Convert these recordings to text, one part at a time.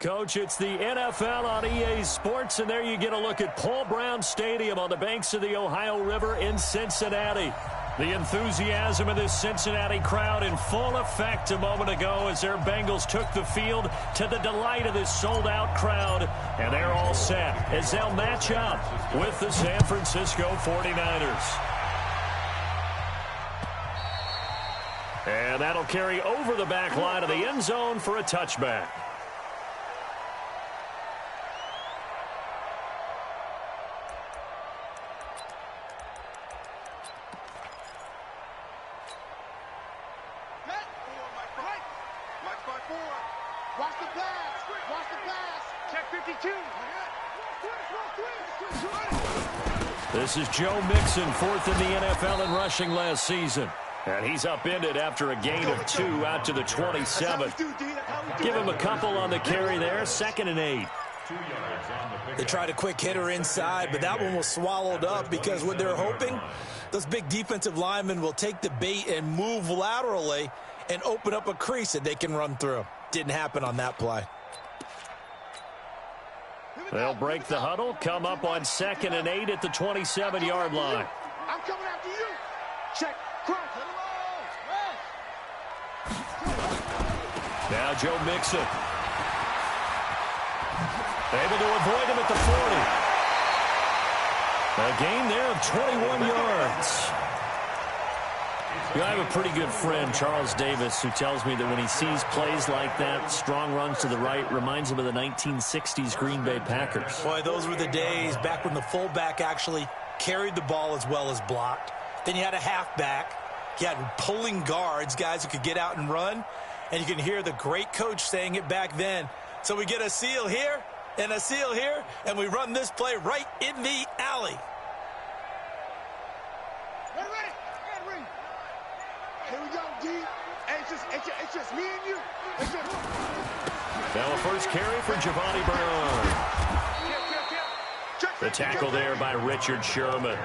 Coach. It's the NFL on EA Sports, and there you get a look at Paul Brown Stadium on the banks of the Ohio River in Cincinnati. The enthusiasm of this Cincinnati crowd in full effect a moment ago as their Bengals took the field to the delight of this sold-out crowd. And they're all set as they'll match up with the San Francisco 49ers. And that'll carry over the back line of the end zone for a touchback. This is Joe Mixon, fourth in the NFL in rushing last season. And he's upended after a gain of 2 out to the 27. Give him a couple on the carry there, 2nd and 8. They tried a quick hitter inside, but that one was swallowed up because what they're hoping, those big defensive linemen will take the bait and move laterally and open up a crease that they can run through. Didn't happen on that play. They'll break the huddle, come up on 2nd and 8 at the 27-yard line. I'm coming after you. Check. Now Joe Mixon. Able to avoid him at the 40. A gain there of 21 yards. I have a pretty good friend, Charles Davis, who tells me that when he sees plays like that, strong runs to the right, reminds him of the 1960s Green Bay Packers. Boy, those were the days back when the fullback actually carried the ball as well as blocked. Then you had a halfback. You had pulling guards, guys who could get out and run. And you can hear the great coach saying it back then. So we get a seal here and a seal here, and we run this play right in the alley. Here we go, D. Hey, it's just me and you. Now a first carry for Giovanni Bernard. The tackle there by Richard Sherman.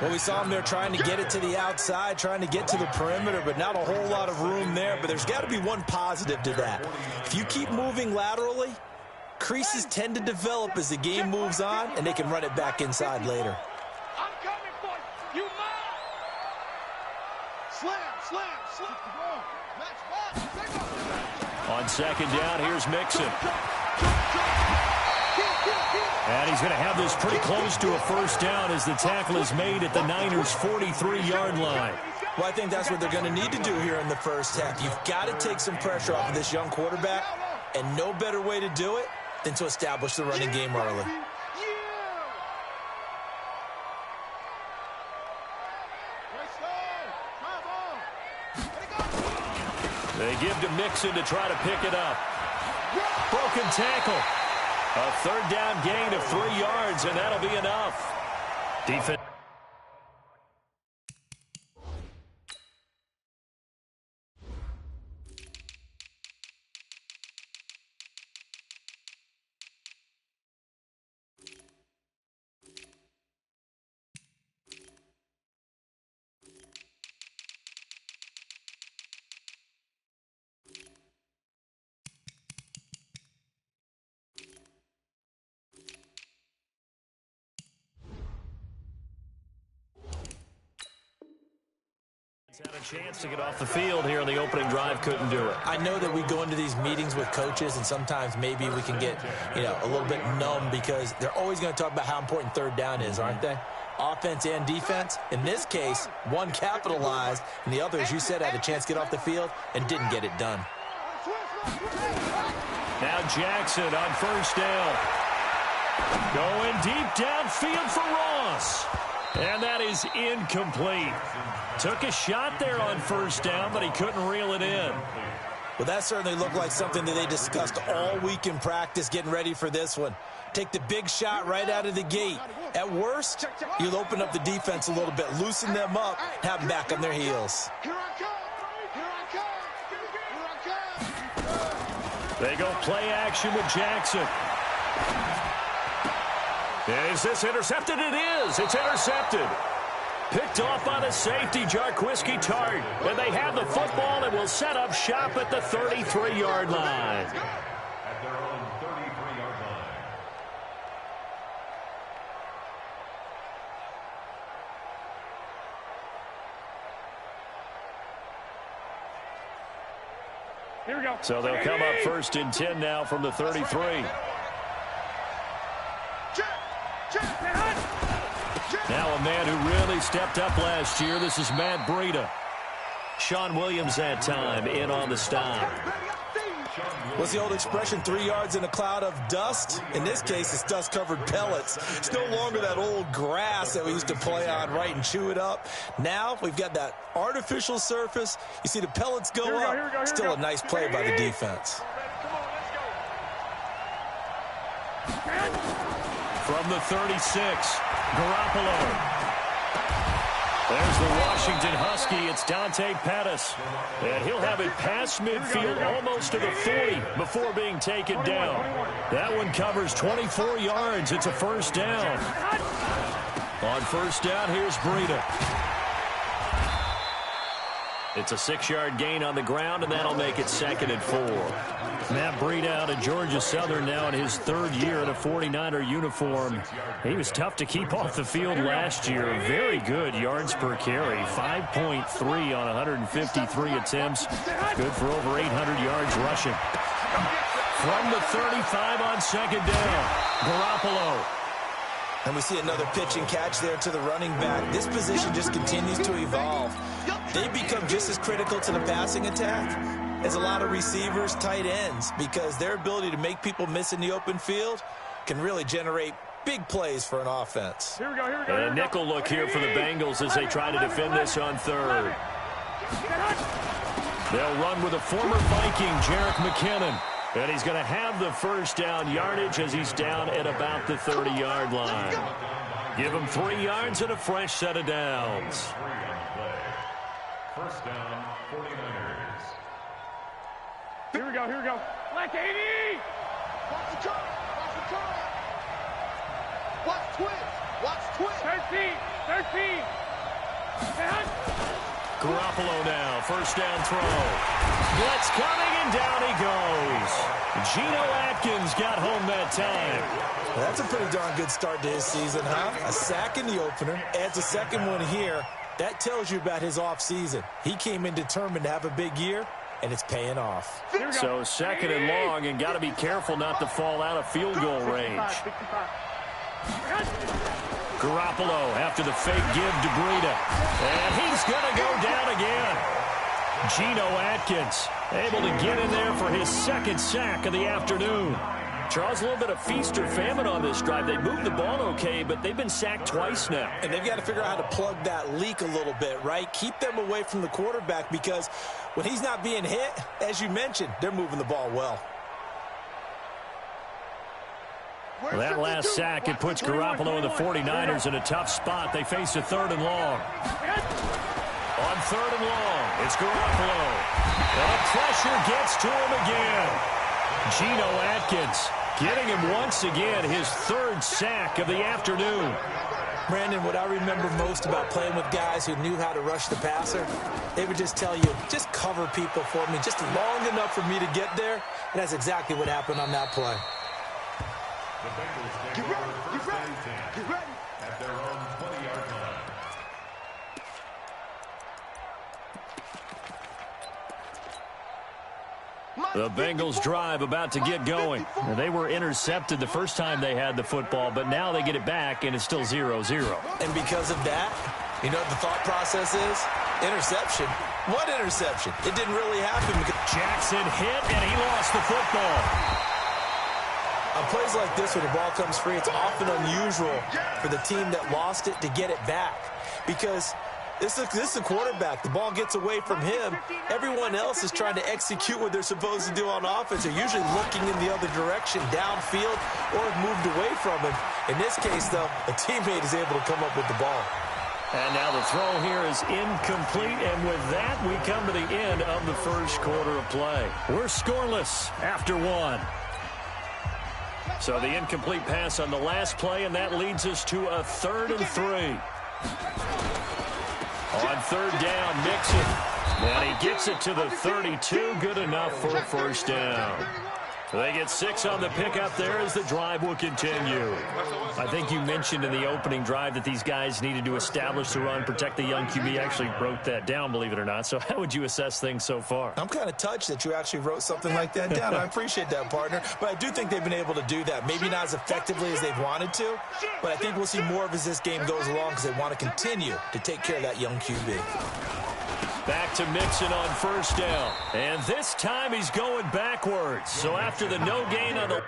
Well, we saw him there trying to get it to the outside, trying to get to the perimeter, but not a whole lot of room there. But there's got to be one positive to that. If you keep moving laterally, creases tend to develop as the game moves on, and they can run it back inside later. I'm coming for you. You Slam. On 2nd down, here's Mixon. And he's going to have this pretty close to a first down as the tackle is made at the Niners' 43-yard line. Well, I think that's what they're going to need to do here in the first half. You've got to take some pressure off of this young quarterback, and no better way to do it than to establish the running game early. They give to Mixon to try to pick it up. Broken tackle. A 3rd down gain of 3 yards, and that'll be enough. Defense. Had a chance to get off the field here on the opening drive, couldn't do it. I know that we go into these meetings with coaches, and sometimes maybe we can get, a little bit numb because they're always going to talk about how important 3rd down is, aren't they? Offense and defense. In this case, one capitalized, and the other, as you said, had a chance to get off the field and didn't get it done. Now Jackson on 1st down. Going deep downfield for Ross. And that is incomplete. Took a shot there on 1st down, but he couldn't reel it in. Well, that certainly looked like something that they discussed all week in practice getting ready for this one. Take the big shot right out of the gate. At worst, you'll open up the defense a little bit, loosen them up, have them back on their heels. They go play action with Jackson. Is this intercepted? It is. It's intercepted. Picked off by the safety, Jarquiski Tart. And they have the football and will set up shop at the 33-yard line. Here we go. So they'll come up 1st and 10 now from the 33. Now a man who really stepped up last year. This is Matt Breida. Sean Williams that time in on the stop. What's the old expression, 3 yards in a cloud of dust? In this case, it's dust-covered pellets. It's no longer that old grass that we used to play on, right, and chew it up. Now we've got that artificial surface. You see the pellets go up. Still a nice play by the defense. From the 36, Garoppolo. There's the Washington Husky. It's Dante Pettis. And he'll have it past midfield, almost to the 40, before being taken down. That one covers 24 yards. It's a 1st down. On 1st down, here's Breida. It's a 6-yard gain on the ground, and that'll make it 2nd and 4. Matt Breida out of Georgia Southern now in his 3rd year in a 49er uniform. He was tough to keep off the field last year. Very good yards per carry. 5.3 on 153 attempts. Good for over 800 yards rushing. From the 35 on 2nd down, Garoppolo. And we see another pitch and catch there to the running back. This position just continues to evolve. They become just as critical to the passing attack as a lot of receivers, tight ends, because their ability to make people miss in the open field can really generate big plays for an offense. Here we go. And a nickel look here for the Bengals as they try to defend this on 3rd. They'll run with a former Viking, Jerick McKinnon. And he's going to have the 1st down yardage as he's down at about the 30-yard line. Give him 3 yards and a fresh set of downs. 1st down, 49ers. Here we go. Black 80! Watch the turn! Watch twist! 13! Garoppolo now, 1st down throw. Blitz coming, and down he goes. Geno Atkins got home that time. Well, that's a pretty darn good start to his season, huh? A sack in the opener, adds a 2nd one here. That tells you about his offseason. He came in determined to have a big year, and it's paying off. So 2nd and long, and got to be careful not to fall out of field goal range. Garoppolo after the fake give to Breida. And he's going to go down again. Geno Atkins able to get in there for his 2nd sack of the afternoon. Charles, a little bit of feast or famine on this drive. They moved the ball okay, but they've been sacked twice now. And they've got to figure out how to plug that leak a little bit, right? Keep them away from the quarterback, because when he's not being hit, as you mentioned, they're moving the ball well. Well, that last sack, it puts Garoppolo and the 49ers in a tough spot. They face a 3rd and long. On 3rd and long, it's Garoppolo. And the pressure gets to him again. Geno Atkins getting him once again his 3rd sack of the afternoon. Brandon, what I remember most about playing with guys who knew how to rush the passer, they would just tell you, just cover people for me, just long enough for me to get there. And that's exactly what happened on that play. Get ready. At their own 20-yard line. The Bengals drive about to get going. They were intercepted the first time they had the football, but now they get it back, and it's still 0-0. And because of that, you know what the thought process is? Interception. What interception? It didn't really happen. Jackson hit, and he lost the football. On plays like this where the ball comes free, it's often unusual for the team that lost it to get it back, because this is a quarterback. The ball gets away from him. Everyone else is trying to execute what they're supposed to do on offense. They're usually looking in the other direction, downfield, or have moved away from him. In this case, though, a teammate is able to come up with the ball. And now the throw here is incomplete, and with that, we come to the end of the 1st quarter of play. We're scoreless after 1. So the incomplete pass on the last play, and that leads us to a 3rd and 3. On 3rd down, Mixon. And he gets it to the 32. Good enough for a 1st down. They get 6 on the pickup there as the drive will continue. I think you mentioned in the opening drive that these guys needed to establish the run, protect the young QB. Actually wrote that down, believe it or not. So how would you assess things so far? I'm kind of touched that you actually wrote something like that down. I appreciate that, partner. But I do think they've been able to do that. Maybe not as effectively as they've wanted to, but I think we'll see more of as this game goes along because they want to continue to take care of that young QB. Back to Mixon on first down. And this time he's going backwards. So after the no gain on the...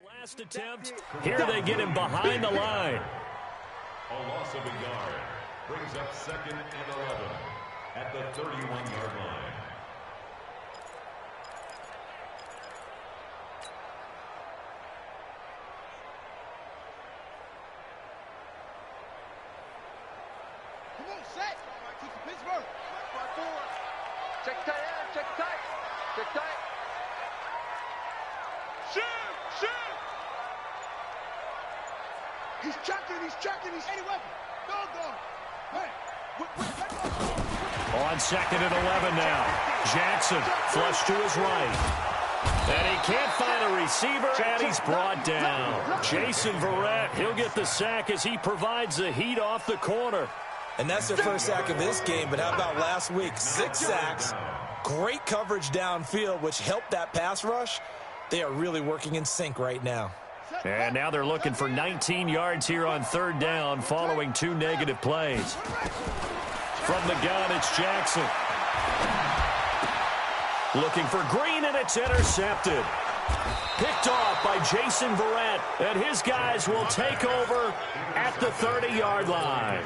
Last attempt. Here they get him behind the line. A loss of a yard brings up 2nd and 11 at the 31-yard line. Come on, set. Keep the Pittsburgh. Check tight end. Check tight. Check tight. Shoot! He's checking, he's any weapon. Go. Hey, on 2nd and 11 now. Jackson flush to his right. And he can't find a receiver, and he's brought down. Jason Verrett, he'll get the sack as he provides the heat off the corner. And that's their first sack of this game, but how about last week? 6 sacks, great coverage downfield, which helped that pass rush. They are really working in sync right now. And now they're looking for 19 yards here on 3rd down following 2 negative plays. From the gun, it's Jackson. Looking for Green, and it's intercepted. Picked off by Jason Verrett, and his guys will take over at the 30-yard line.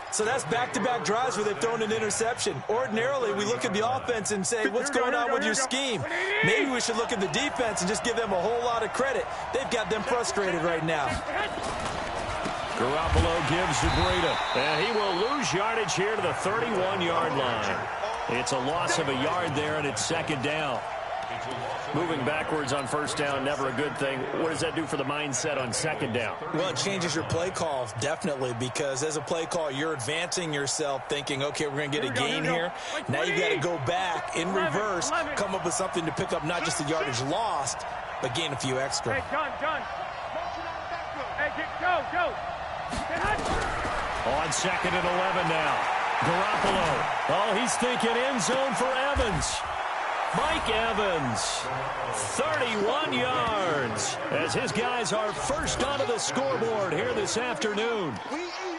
So that's back-to-back drives where they've thrown an interception. Ordinarily, we look at the offense and say, what's going on with your scheme? Maybe we should look at the defense and just give them a whole lot of credit. They've got them frustrated right now. Garoppolo gives to Breida, and he will lose yardage here to the 31-yard line. It's a loss of a yard there, and it's 2nd down. Moving backwards on 1st down, never a good thing. What does that do for the mindset on 2nd down? Well, it changes your play call, definitely, because as a play call, you're advancing yourself thinking, okay, we're going to get a gain here. Now you've got to go back in reverse, come up with something to pick up not just the yardage lost, but gain a few extra. Hey, John. Hey, go. On 2nd and 11 now. Garoppolo. Oh, he's thinking end zone for Evans. Mike Evans, 31 yards, as his guys are first onto the scoreboard here this afternoon.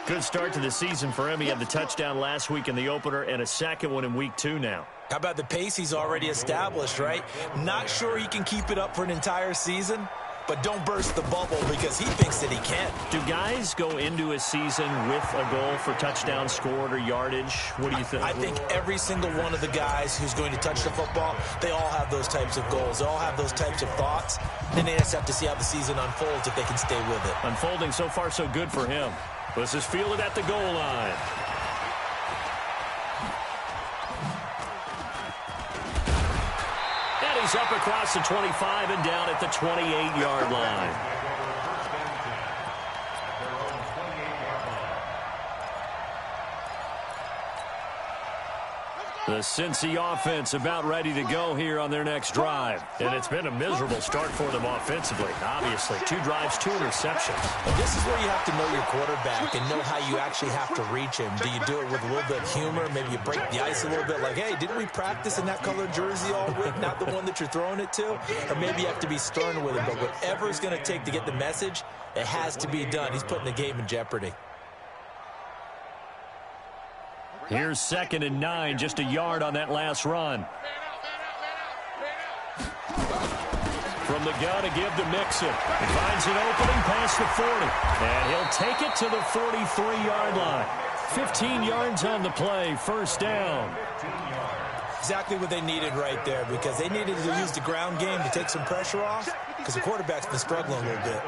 Good start to the season for him. He had the touchdown last week in the opener and a second one in week 2 now. How about the pace he's already established, right? Not sure he can keep it up for an entire season, but don't burst the bubble because he thinks that he can. Do guys go into a season with a goal for touchdown scored or yardage? What do you think? I think every single one of the guys who's going to touch the football, they all have those types of goals. They all have those types of thoughts. Then they just have to see how the season unfolds if they can stay with it. Unfolding so far so good for him. This is fielded at the goal line. He's up across the 25 and down at the 28-yard line. The Cincy offense about ready to go here on their next drive. And it's been a miserable start for them offensively. Obviously, 2 drives, 2 interceptions. And this is where you have to know your quarterback and know how you actually have to reach him. Do you do it with a little bit of humor? Maybe you break the ice a little bit like, hey, didn't we practice in that colored jersey all week, not the one that you're throwing it to? Or maybe you have to be stern with him. But whatever it's going to take to get the message, it has to be done. He's putting the game in jeopardy. Here's 2nd and 9, just a yard on that last run. From the gun to give to Mixon. He finds an opening past the 40. And he'll take it to the 43-yard line. 15 yards on the play, first down. Exactly what they needed right there because they needed to use the ground game to take some pressure off because the quarterback's been struggling a little bit.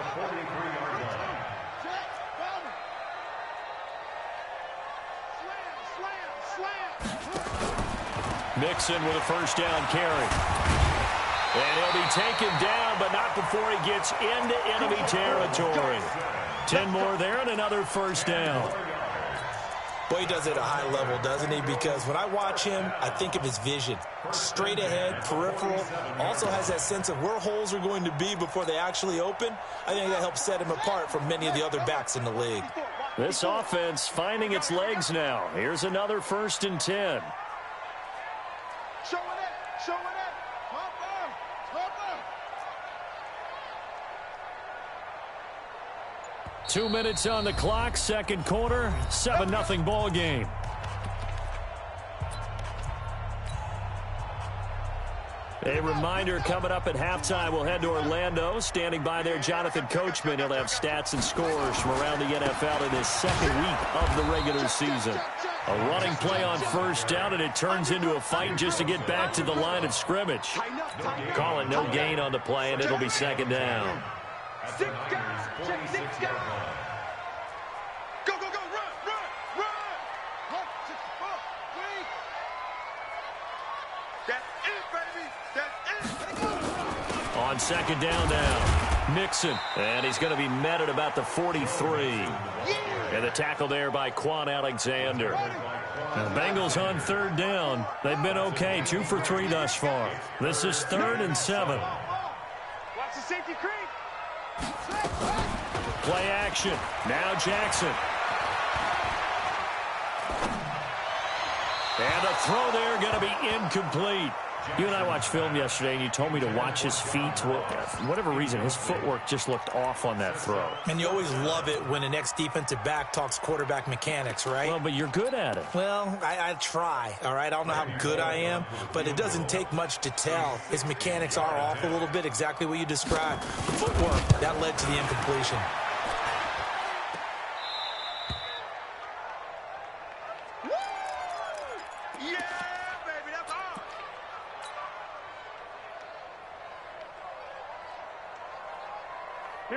Mixon with a first down carry. And he'll be taken down, but not before he gets into enemy territory. 10 more there and another first down. Well, he does it at a high level, doesn't he? Because when I watch him, I think of his vision. Straight ahead, peripheral. Also has that sense of where holes are going to be before they actually open. I think that helps set him apart from many of the other backs in the league. This offense finding its legs now. Here's another 1st and 10. Showing it, showing it. Top down. 2 minutes on the clock, second quarter, 7-0 ball game. A reminder coming up at halftime, we'll head to Orlando. Standing by there, Jonathan Coachman. He'll have stats and scores from around the NFL in his second week of the regular season. A running play on first down, and it turns into a fight just to get back to the line of scrimmage. Call it no gain on the play, and it'll be second down. 6 guys, check 6 guys. Go, go, go, run. Hunt, 6 4, 3. That's it, baby. That's it. On second down now, Mixon, and he's going to be met at about the 43. And the tackle there by Quan Alexander. Now, the Bengals on third down. They've been okay, 2 for 3 thus far. This is 3rd and 7. Watch the safety creep. Play action. Now Jackson. And the throw there going to be incomplete. You and I watched film yesterday, and you told me to watch his feet. For whatever reason, his footwork just looked off on that throw. And you always love it when an ex-defensive back talks quarterback mechanics, right? Well, but you're good at it. Well, I try, all right? I don't know how good I am, but it doesn't take much to tell. His mechanics are off a little bit, exactly what you described. The footwork, that led to the incompletion.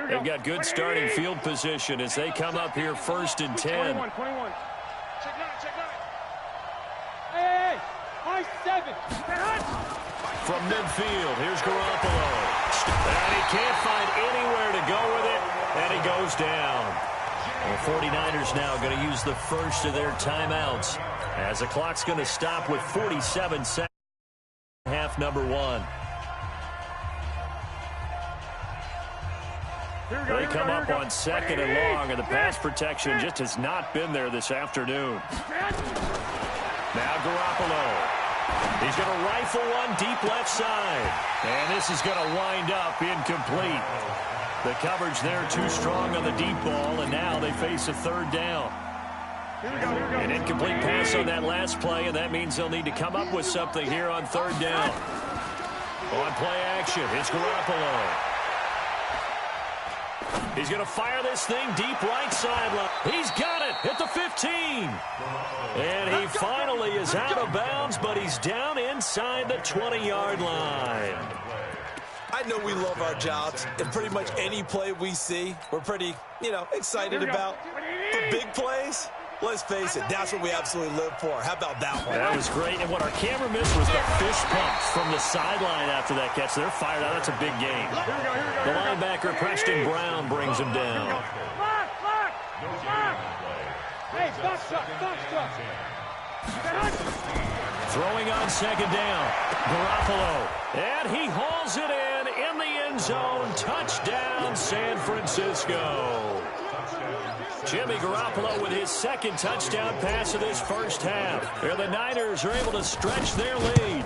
They've got good starting field position as they come up here 1st and 10. 21. Check 9, check 9. Hey, high 7. From midfield, here's Garoppolo. And he can't find anywhere to go with it, and he goes down. The 49ers now going to use the first of their timeouts as the clock's going to stop with 47 seconds. Half number 1. They come up on 2nd and long, and the pass protection just has not been there this afternoon. Now Garoppolo. He's going to rifle one deep left side. And this is going to wind up incomplete. The coverage there too strong on the deep ball, and now they face a 3rd down. An incomplete pass on that last play, and that means they'll need to come up with something here on 3rd down. On play action, it's Garoppolo. He's going to fire this thing deep right sideline. He's got it at the 15. And he finally is out of bounds, but he's down inside the 20-yard line. I know we love our jobs, and pretty much any play we see, we're pretty, excited about. But big plays, let's face it, that's what we absolutely live for. How about that one? That was great, and what our camera missed was the fist pumps from the sideline after that catch. They're fired out. That's a big game. The linebacker, Preston Brown, brings him down. Hey, box up. Throwing on 2nd down, Garoppolo. And he hauls it in the end zone. Touchdown, San Francisco. Jimmy Garoppolo with his 2nd touchdown pass of this first half. And the Niners are able to stretch their lead.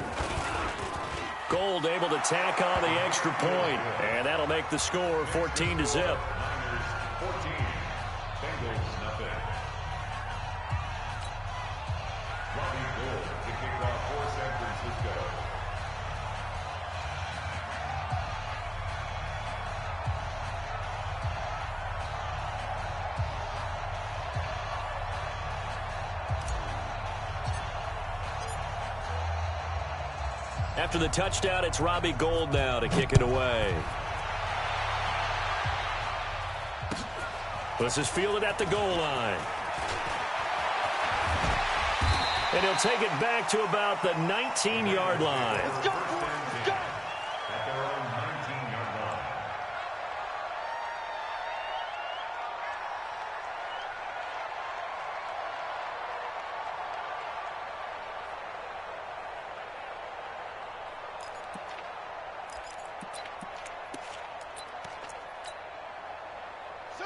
Gold able to tack on the extra point. And that'll make the score 14-0. Bengals, nothing. Robbie Gould to kick off for San Francisco. After the touchdown, it's Robbie Gould now to kick it away. This is fielded at the goal line. And he'll take it back to about the 19-yard line. Let's go, boys. Let's go. At their own 19-yard line.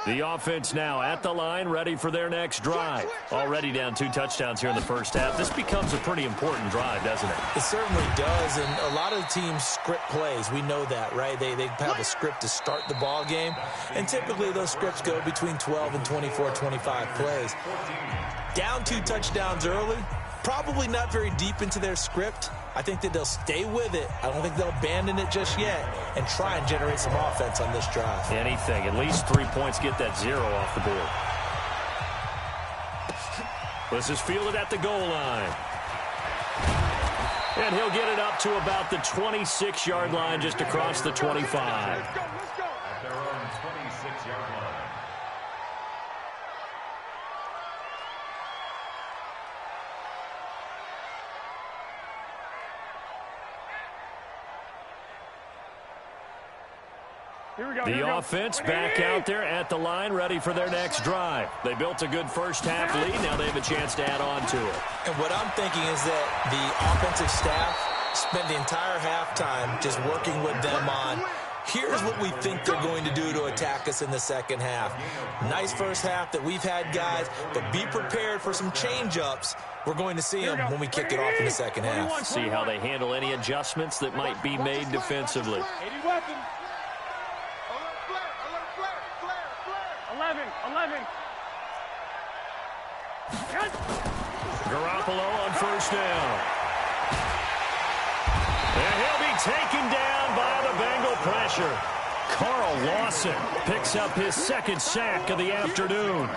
The offense now at the line, ready for their next drive. Already down 2 touchdowns here in the first half. This becomes a pretty important drive, doesn't it? It certainly does, and a lot of teams script plays. We know that, right? They have a script to start the ball game, and typically those scripts go between 12 and 24, 25 plays. Down 2 touchdowns early, probably not very deep into their script. I think that they'll stay with it. I don't think they'll abandon it just yet and try and generate some offense on this drive. Anything. At least 3 points, get that 0 off the board. This is fielded at the goal line. And he'll get it up to about the 26-yard line, just across the 25. At their own 26-yard line. The offense back out there at the line, ready for their next drive. They built a good first-half lead. Now they have a chance to add on to it. And what I'm thinking is that the offensive staff spent the entire halftime just working with them on, here's what we think they're going to do to attack us in the second half. Nice first half that we've had, guys, but be prepared for some change-ups. We're going to see them when we kick it off in the second half. See how they handle any adjustments that might be made defensively. 11. Garoppolo on first down. And he'll be taken down by the Bengal pressure. Carl Lawson picks up his second sack of the afternoon.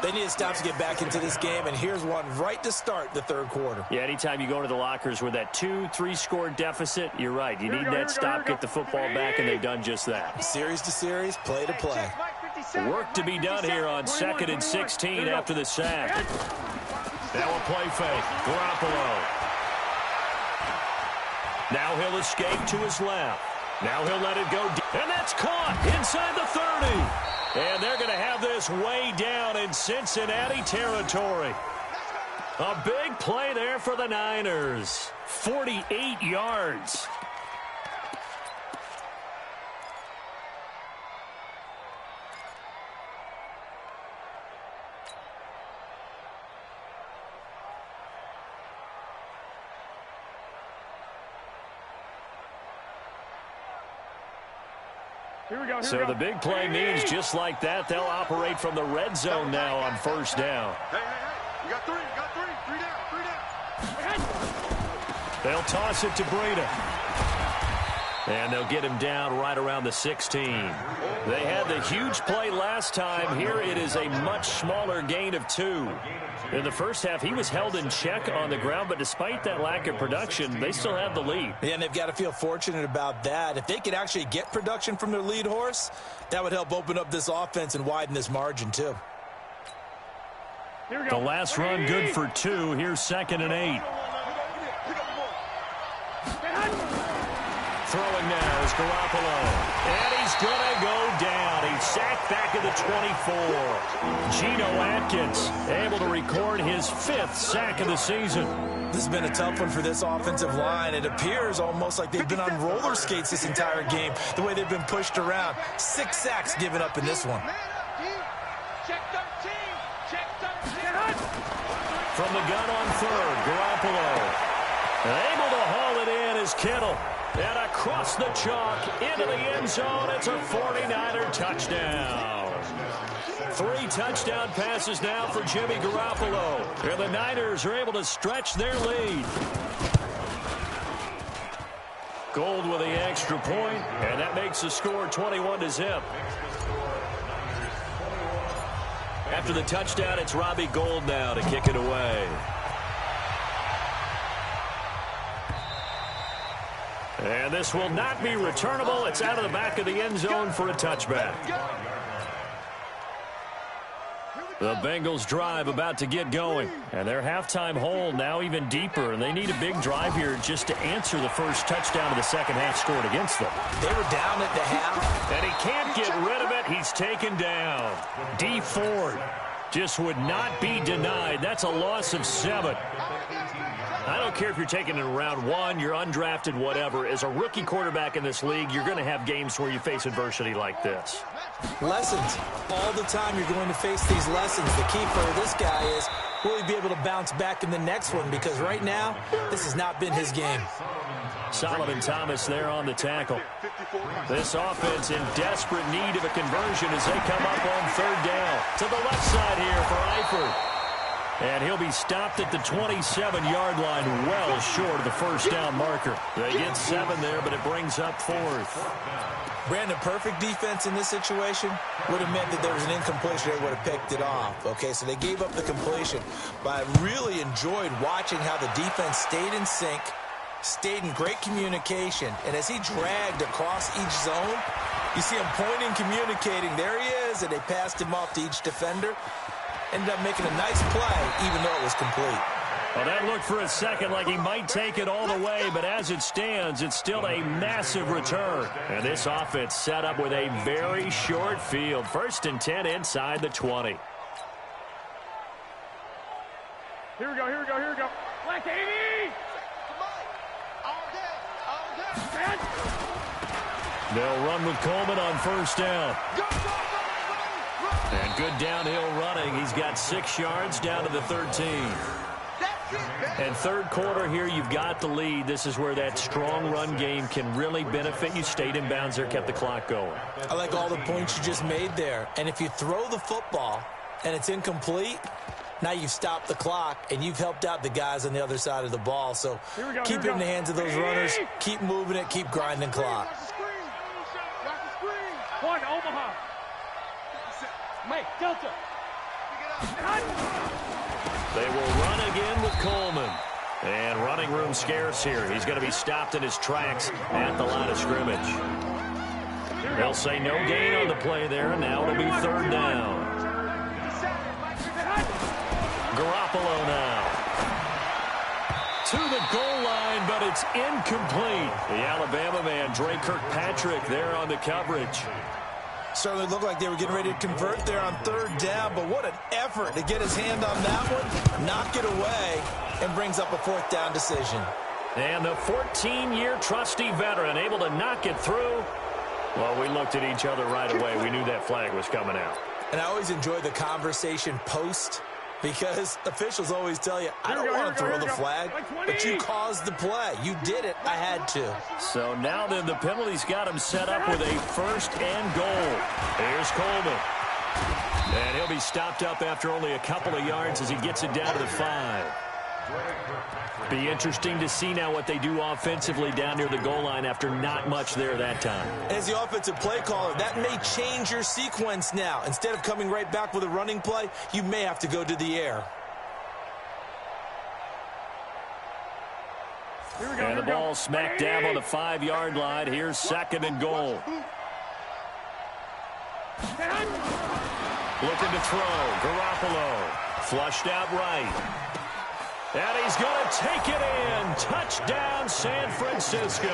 They need stops to get back into this game, and here's one right to start the third quarter. Yeah, anytime you go to the lockers with that 2-3 score deficit, you're right. You need that stop, get the football back, and they've done just that. Series to series, play to play. Work to be done here on 2nd and 16 after the sack. Now a play fake. Garoppolo. Now he'll escape to his left. Now he'll let it go. And that's caught inside the 30. And they're going to have this way down in Cincinnati territory. A big play there for the Niners. 48 yards. So the big play means just like that, they'll operate from the red zone now on first down. Hey, you got 3, 3 down. They'll toss it to Breida. And they'll get him down right around the 16. They had the huge play last time. Here it is a much smaller gain of 2. In the first half, he was held in check on the ground, but despite that lack of production, they still have the lead. Yeah, and they've got to feel fortunate about that. If they could actually get production from their lead horse, that would help open up this offense and widen this margin, too. The last run good for 2. Here's 2nd and 8. Throwing now is Garoppolo. And he's going to go down. He's sacked back at the 24. Geno Atkins able to record his 5th sack of the season. This has been a tough one for this offensive line. It appears almost like they've been on roller skates this entire game, the way they've been pushed around. 6 sacks given up in this one. Check 13. Check 13. From the gun on 3rd, Garoppolo. Able to haul it in is Kittle. And across the chalk into the end zone, it's a 49er touchdown. 3 touchdown passes now for Jimmy Garoppolo. And the Niners are able to stretch their lead. Gold with the extra point, and that makes the score 21-0. After the touchdown, it's Robbie Gould now to kick it away. And this will not be returnable. It's out of the back of the end zone for a touchback. The Bengals drive about to get going. And their halftime hole now even deeper. And they need a big drive here just to answer the first touchdown of the second half scored against them. They were down at the half. And he can't get rid of it. He's taken down. D Ford just would not be denied. That's a loss of 7. I don't care if you're taking it in round 1, you're undrafted, whatever. As a rookie quarterback in this league, you're going to have games where you face adversity like this. Lessons. All the time you're going to face these lessons. The key for this guy is, will he be able to bounce back in the next one? Because right now, this has not been his game. Solomon Thomas there on the tackle. This offense in desperate need of a conversion as they come up on 3rd down. To the left side here for Eifert. And he'll be stopped at the 27-yard line, well short of the first down marker. They get 7 there, but it brings up 4th. Brandon, perfect defense in this situation would have meant that there was an incompletion. They would have picked it off. Okay, so they gave up the completion. But I really enjoyed watching how the defense stayed in sync, stayed in great communication. And as he dragged across each zone, you see him pointing, communicating. There he is, and they passed him off to each defender. Ended up making a nice play, even though it was complete. Well, that looked for a second like he might take it all the way, but as it stands, it's still a massive return. And this offense set up with a very short field. 1st and 10 inside the 20. Here we go, here we go, here we go. Black 80! They'll run with Coleman on 1st down. And good downhill running. He's got 6 yards down to the 13. And 3rd quarter here, you've got the lead. This is where that strong run game can really benefit you. Stayed in bounds there, kept the clock going. I like all the points you just made there. And if you throw the football and it's incomplete, now you've stopped the clock and you've helped out the guys on the other side of the ball. So keep it in the hands of those runners. Keep moving it. Keep grinding clock. One, Omaha. Mike, Delta. They will run again with Coleman. And running room scarce here. He's going to be stopped in his tracks at the line of scrimmage. They'll say no gain on the play there, and now it'll be 3rd down. Garoppolo now. To the goal line, but it's incomplete. The Alabama man, Dre Kirkpatrick, there on the coverage. Certainly looked like they were getting ready to convert there on 3rd down, but what an effort to get his hand on that one, knock it away, and brings up a 4th down decision. And the 14-year trusty veteran able to knock it through. Well, we looked at each other right away. We knew that flag was coming out. And I always enjoy the conversation post, because officials always tell you, I don't want to throw the flag, but you caused the play. You did it. I had to. So now then the penalty's got him set up with a 1st and goal. Here's Coleman. And he'll be stopped up after only a couple of yards as he gets it down to the 5. Be interesting to see now what they do offensively down near the goal line after not much there that time. As the offensive play caller, that may change your sequence now. Instead of coming right back with a running play, you may have to go to the air. And the ball smack dab on the 5-yard line. Here's 2nd and goal. Looking to throw. Garoppolo. Flushed out right. And he's going to take it in. Touchdown, San Francisco.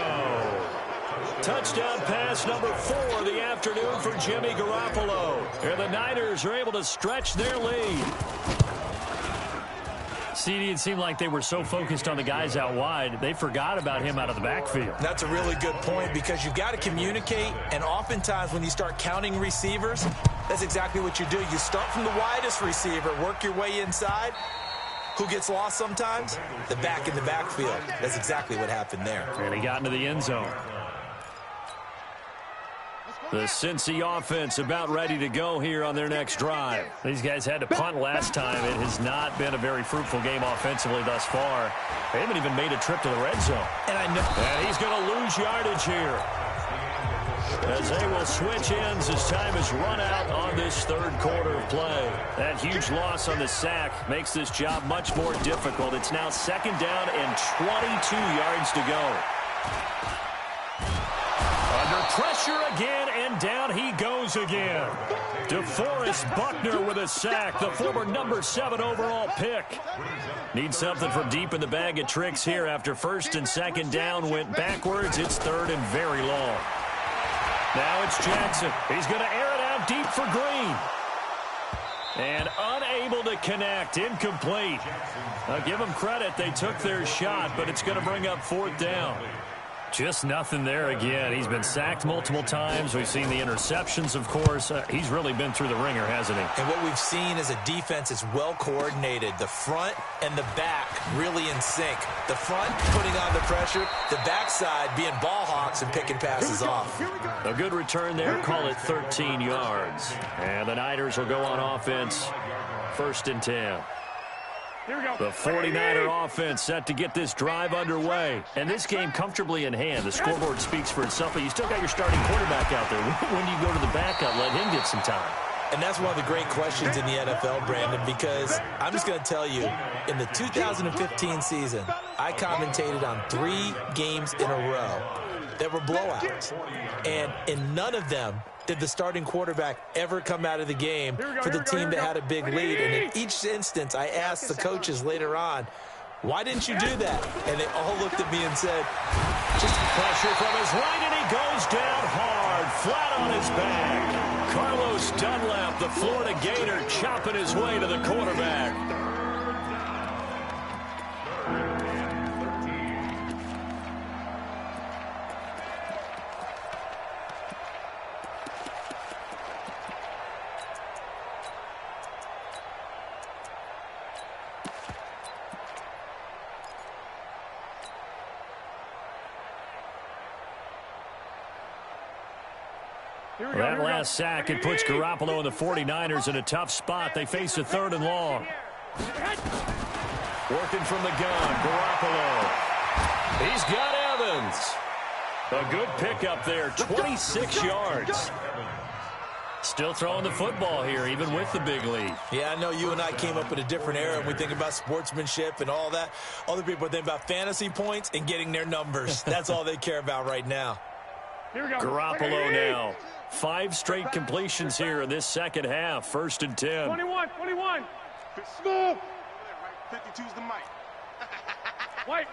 Touchdown pass number 4 of the afternoon for Jimmy Garoppolo. And the Niners are able to stretch their lead. CD, it seemed like they were so focused on the guys out wide, they forgot about him out of the backfield. That's a really good point, because you've got to communicate, and oftentimes when you start counting receivers, that's exactly what you do. You start from the widest receiver, work your way inside. Who gets lost sometimes? The back in the backfield. That's exactly what happened there. And he got into the end zone. The Cincy offense about ready to go here on their next drive. These guys had to punt last time. It has not been a very fruitful game offensively thus far. They haven't even made a trip to the red zone. And he's going to lose yardage here, as they will switch ends as time is run out on this 3rd quarter of play. That huge loss on the sack makes this job much more difficult. It's now 2nd down and 22 yards to go. Under Pressure again, and down he goes again. DeForest Buckner with a sack, the former number 7 overall pick. Needs something from deep in the bag of tricks here after first and second down went backwards. It's third and very long. Now it's Jackson. He's going to air it out deep for Green. And unable to connect, incomplete. I'll give them credit. They took their shot, but it's going to bring up 4th down. Just nothing there again. He's been sacked multiple times. We've seen the interceptions, of course. He's really been through the ringer, hasn't he? And what we've seen is a defense that's well coordinated. The front and the back really in sync. The front putting on the pressure. The backside being ball hawks and picking passes off. A good return there. Call it 13 yards. And the Niners will go on offense. 1st and 10. The 49er offense set to get this drive underway. And this game comfortably in hand. The scoreboard speaks for itself, but you still got your starting quarterback out there. When do you go to the backup? Let him get some time. And that's one of the great questions in the NFL, Brandon, because I'm just going to tell you, in the 2015 season, I commentated on 3 games in a row that were blowouts. And in none of them did the starting quarterback ever come out of the game for the team that had a big lead. And in each instance, I asked the coaches later on, why didn't you do that? And they all looked at me and said, just pressure from his right, and he goes down hard, flat on his back. Carlos Dunlap, the Florida Gator, chopping his way to the quarterback. That last sack, it puts Garoppolo and the 49ers in a tough spot. They face a 3rd and long. Working from the gun, Garoppolo. He's got Evans. A good pickup there, 26 yards. Still throwing the football here, even with the big lead. Yeah, I know you and I came up in a different era, and we think about sportsmanship and all that. Other people think about fantasy points and getting their numbers. That's all they care about right now. Garoppolo now. 5 straight completions here in this second half. 1st and 10. 21. Smooth. 52's the mic. White.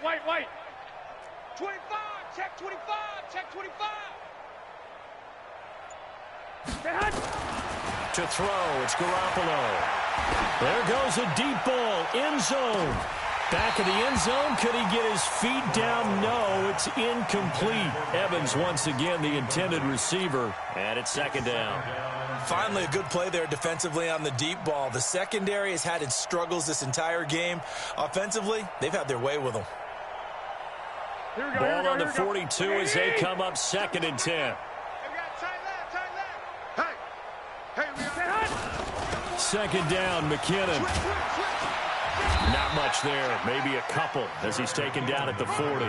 25. Check 25. Check 25. To throw, it's Garoppolo. There goes a deep ball, end zone. Back of the end zone, could he get his feet down? No, it's incomplete. Evans once again the intended receiver, and it's 2nd down. Finally, a good play there defensively on the deep ball. The secondary has had its struggles this entire game. Offensively, they've had their way with them. Ball on the 42 as they come up 2nd and 10. Second down, McKinnon. Not much there, maybe a couple as he's taken down at the 40.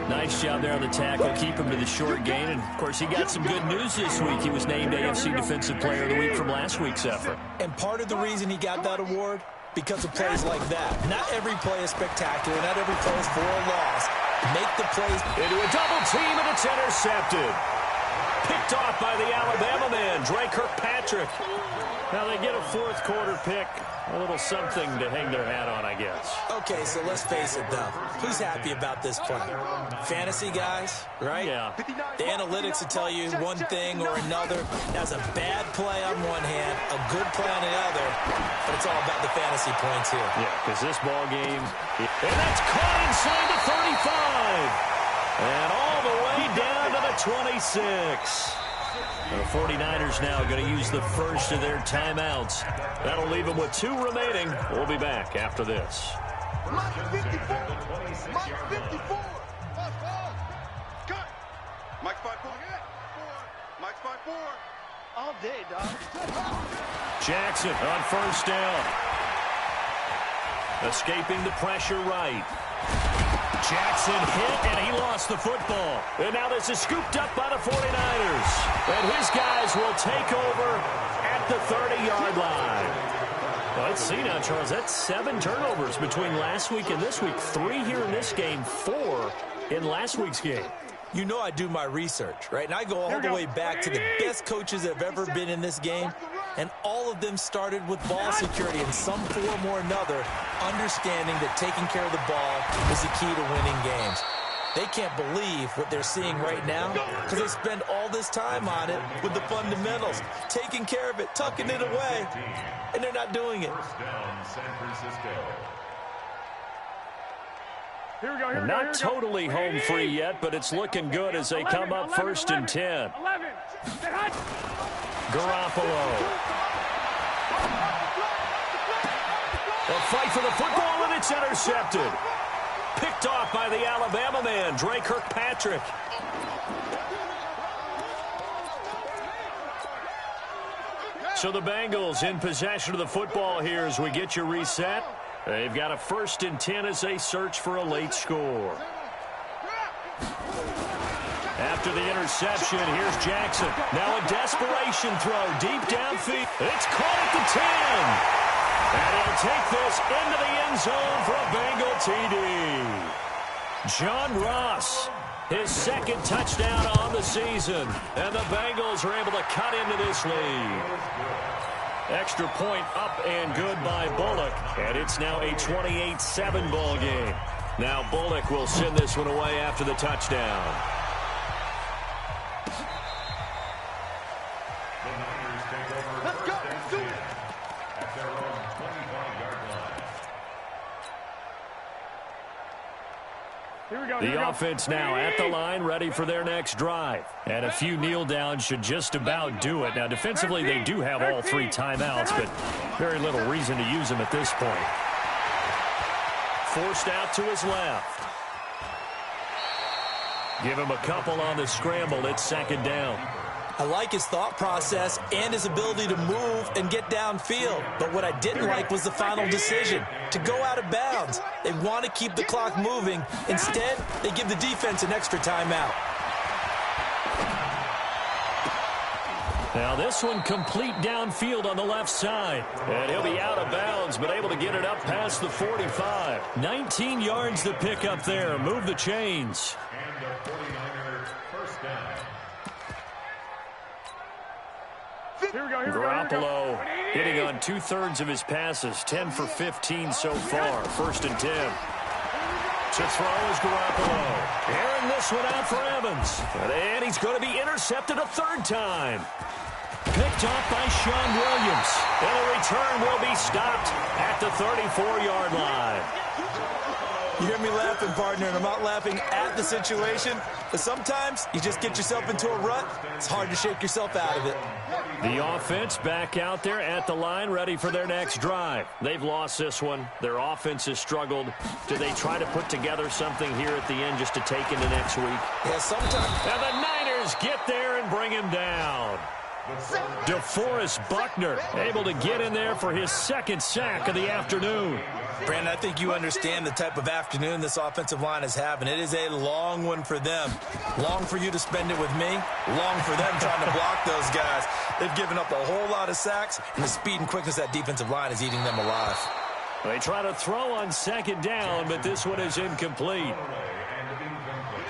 Nice job there on the tackle, keep him to the short gain. And, of course, he got some good news this week. He was named AFC Defensive Player of the Week from last week's effort. And part of the reason he got that award, because of plays like that. Not every play is spectacular. Not every play is for a loss. Make the plays. Into a double team, and it's intercepted. Picked off by the Alabama man, Dre Kirkpatrick. Now they get a 4th quarter pick. A little something to hang their hat on, I guess. Okay, so let's face it, though. Who's happy about this play? Fantasy guys, right? Yeah. The analytics will tell you one thing or another. That's a bad play on one hand, a good play on the other, but it's all about the fantasy points here. Yeah, because this ball game, and that's caught inside the 35. And all the way down to the 26. The 49ers now going to use the first of their timeouts. That'll leave them with 2 remaining. We'll be back after this. Mike 54. Mike 54. Cut. Mike's 5-4. Mike's 5-4. All day, dog. Jackson on 1st down. Escaping the pressure right. Jackson hit, and he lost the football. And now this is scooped up by the 49ers. And his guys will take over at the 30-yard line. Well, let's see now, Charles. That's 7 turnovers between last week and this week. 3 here in this game, 4 in last week's game. You know I do my research, right? And I go all the way back to the best coaches that have ever been in this game, and all of them started with ball security in some form or another, understanding that taking care of the ball is the key to winning games. They can't believe what they're seeing right now because they spend all this time on it with the fundamentals, taking care of it, tucking it away, and they're not doing it. First down, San Francisco. Here we go. Not totally home free yet, but it's looking good as they come up 1st and 10. 11. Garoppolo. A fight for the football, and it's intercepted. Picked off by the Alabama man, Dre Kirkpatrick. So the Bengals in possession of the football here as we get you reset. They've got a 1st and 10 as they search for a late score. After the interception, here's Jackson. Now a desperation throw deep downfield. It's caught at the 10. And he'll take this into the end zone for a Bengal TD. John Ross, his 2nd touchdown on the season. And the Bengals are able to cut into this lead. Extra point up and good by Bullock. And it's now a 28-7 ball game. Now Bullock will send this one away after the touchdown. The Niners take over. Let's go. First and 10 at their own 25-yard line. Here we go. The offense now at the line, ready for their next drive. And a few kneel downs should just about do it. Now, defensively, they do have all 3 timeouts, but very little reason to use them at this point. Forced out to his left. Give him a couple on the scramble. It's 2nd down. I like his thought process and his ability to move and get downfield. But what I didn't like was the final decision, to go out of bounds. They want to keep the clock moving. Instead, they give the defense an extra timeout. Now this one complete downfield on the left side. And he'll be out of bounds, but able to get it up past the 45. 19 yards to pick up there. Move the chains. And the 49er first down. Here we go. Garoppolo hitting on 2/3 of his passes, 10 for 15 so far. 1st and 10. To throw is Garoppolo. Airing this one out for Evans. And he's going to be intercepted a 3rd time. Picked off by Sean Williams. And the return will be stopped at the 34-yard line. You hear me laughing, partner, and I'm not laughing at the situation, but sometimes you just get yourself into a rut. It's hard to shake yourself out of it. The offense back out there at the line, ready for their next drive. They've lost this one. Their offense has struggled. Do they try to put together something here at the end just to take into next week? Yeah, sometimes. And the Niners get there and bring him down. DeForest Buckner able to get in there for his 2nd sack of the afternoon. Brandon, I think you understand the type of afternoon this offensive line is having. It is a long one for them. Long for you to spend it with me. Long for them trying to block those guys. They've given up a whole lot of sacks, and the speed and quickness of that defensive line is eating them alive. They try to throw on 2nd down, but this one is incomplete.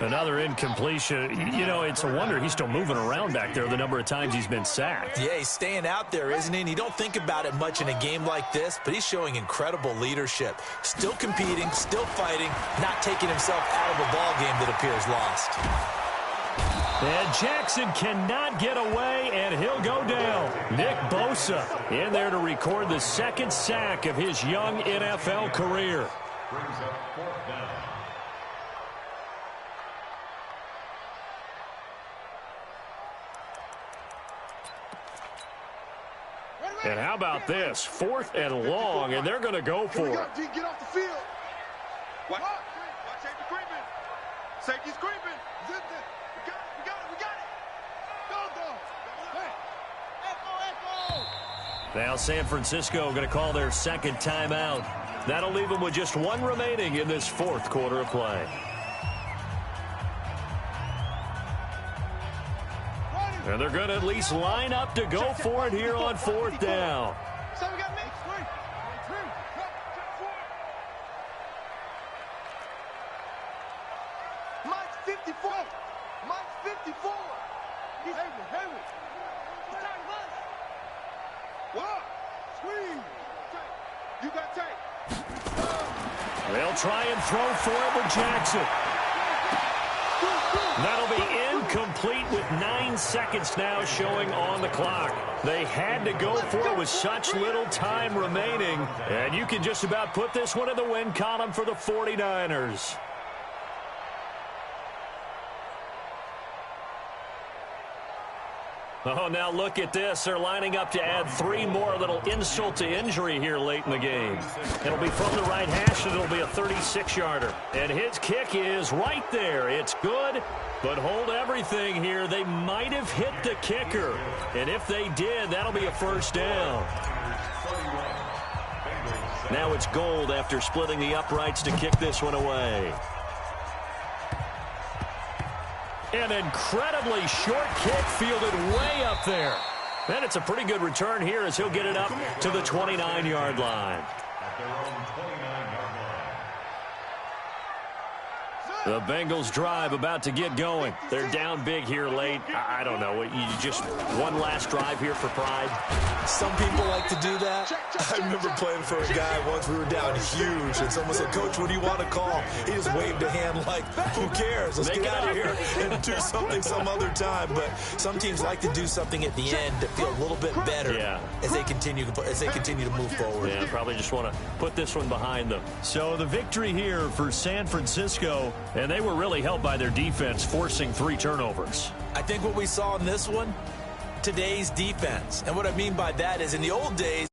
Another incompletion. You know, it's a wonder he's still moving around back there the number of times he's been sacked. Yeah, he's staying out there, isn't he? And you don't think about it much in a game like this, but he's showing incredible leadership. Still competing, still fighting, not taking himself out of a ball game that appears lost. And Jackson cannot get away, and he'll go down. Nick Bosa in there to record the 2nd sack of his young NFL career. Brings up 4th down. And how about this? 4th and long, and they're going to go for it. Get off the field. Watch safety creeping. Safety's creeping. We got it. Go. Hey. Echo. Now San Francisco going to call their 2nd timeout. That'll leave them with just 1 remaining in this 4th quarter of play. And they're going to at least line up to go for it here on 4th down. So we got me. Mike's 54. What? Squeeze. You got tape. They'll try and throw for it with Jackson. That'll be incomplete with 9 seconds now showing on the clock. They had to go for it with such little time remaining. And you can just about put this one in the win column for the 49ers. Oh, now look at this. They're lining up to add 3 more, a little insult to injury here late in the game. It'll be from the right hash, and it'll be a 36-yarder. And his kick is right there. It's good, but hold everything here. They might have hit the kicker. And if they did, that'll be a first down. Now it's Gold after splitting the uprights to kick this one away. An incredibly short kick fielded way up there. And it's a pretty good return here as he'll get it up to the 29-yard line. The Bengals drive about to get going. They're down big here late. I don't know. You just one last drive here for pride. Some people like to do that. I remember playing for a guy once. We were down huge, and someone said, "Coach, what do you want to call?" He just waved a hand like, "Who cares? Let's get out of here and do something some other time." But some teams like to do something at the end to feel a little bit better as they continue to move forward. Yeah, probably just want to put this one behind them. So the victory here for San Francisco, and they were really helped by their defense forcing 3 turnovers. I think what we saw in this one, today's defense. And what I mean by that is in the old days,